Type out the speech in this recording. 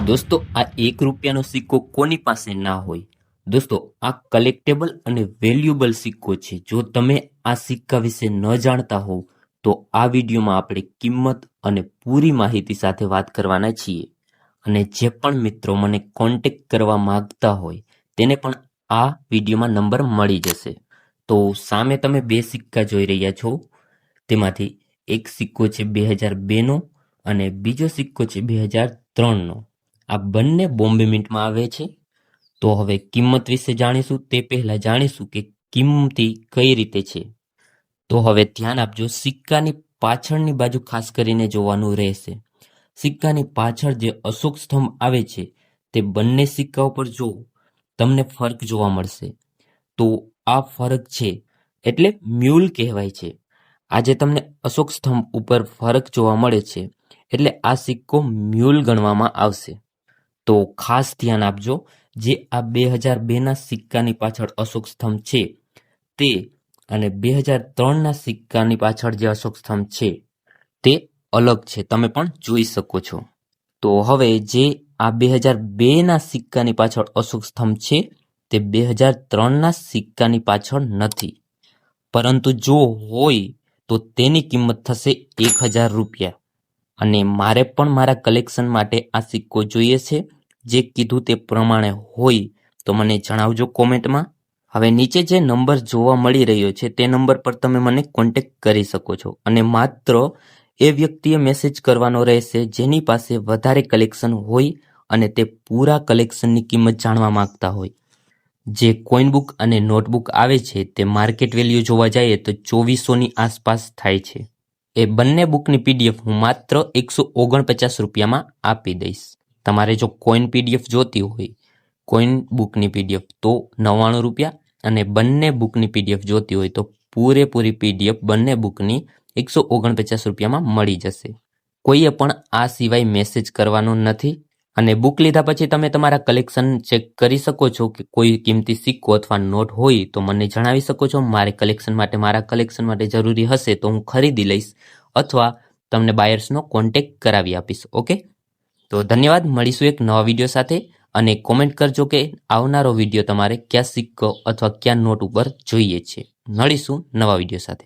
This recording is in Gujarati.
દોસ્તો આ ₹1 સિક્કો કોની પાસે ના હોય? દોસ્તો આ કલેક્ટેબલ અને વેલ્યુએબલ સિક્કો છે. જો તમે આ સિક્કા વિશે ન જાણતા હોવ તો આ વિડીયોમાં આપણે કિંમત અને પૂરી માહિતી સાથે વાત કરવાના છીએ. અને જે પણ મિત્રો મને કોન્ટેક્ટ કરવા માંગતા હોય તેને પણ આ વિડીયોમાં નંબર મળી જશે. તો સામે તમે બે સિક્કા જોઈ રહ્યા છો. તેમાંથી એક સિક્કો છે 2002નો અને બીજો સિક્કો છે 2003નો. આ બંને બોમ્બે મિન્ટમાં આવે છે. તો હવે કિંમત વિશે જાણીશું તે પહેલા જાણીશું કે કિંમતી કઈ રીતે છે. તો હવે ધ્યાન આપજો, સિક્કાની પાછળની બાજુ ખાસ કરીને જોવાનું રહેશે. સિક્કાની પાછળ જે અશોક સ્તંભ આવે છે તે બંને સિક્કાઓ પર જો તમને ફરક જોવા મળશે. તો આ ફરક છે એટલે મ્યુલ કહેવાય છે. આજે તમને અશોક સ્તંભ ઉપર ફરક જોવા મળે છે એટલે આ સિક્કો મ્યુલ ગણવામાં આવશે. તો ખાસ ધ્યાન આપજો, જે આ 2002ના સિક્કાની પાછળ અશોક સ્તંભ છે તે અને 2003ના સિક્કાની પાછળ જે અશોક સ્તંભ છે તે અલગ છે, તમે પણ જોઈ શકો છો. તો હવે જે આ 2002ના સિક્કાની પાછળ અશોક સ્તંભ છે તે 2003ના સિક્કાની પાછળ નથી, પરંતુ જો હોય તો તેની કિંમત થશે ₹1000. અને મારે પણ મારા કલેક્શન માટે આ સિક્કો જોઈએ છે. જે કીધું તે પ્રમાણે હોય તો મને જણાવજો કોમેન્ટમાં. હવે નીચે જે નંબર જોવા મળી રહ્યો છે તે નંબર પર તમે મને કોન્ટેક્ટ કરી શકો છો અને માત્ર એ વ્યક્તિએ મેસેજ કરવાનો રહેશે જેની પાસે વધારે કલેક્શન હોય અને તે પૂરા કલેક્શનની કિંમત જાણવા માંગતા હોય. જે કોઈન બુક અને નોટબુક આવે છે તે માર્કેટ વેલ્યુ જોવા જઈએ તો 2400ની આસપાસ થાય છે. એ બંને બુકની PDF હું માત્ર ₹149માં આપી દઈશ. તમારે જો કોઈન PDF જોતી હોય, કોઈન બુકની PDF તો ₹99 અને બંને બુકની PDF જોતી હોય તો પૂરેપૂરી PDF બંને બુકની ₹149માં મળી જશે. કોઈએ પણ આ સિવાય મેસેજ કરવાનો નથી. અને બુક લીધા પછી તમે તમારા કલેક્શન ચેક કરી શકો છો કે કોઈ કિંમતી સિક્કો અથવા નોટ હોય તો મને જણાવી શકો છો. મારા કલેક્શન માટે જરૂરી હશે તો હું ખરીદી લઈશ અથવા તમને બાયર્સનો કોન્ટેક્ટ કરાવી આપીશ. ઓકે, તો ધન્યવાદ. મળીશું એક નવા વિડીયો સાથે. અને કોમેન્ટ કરજો કે આવનારો વિડીયો તમારે કયા સિક્કો અથવા કયા નોટ ઉપર જોઈએ છે. મળીશું નવા વિડીયો સાથે.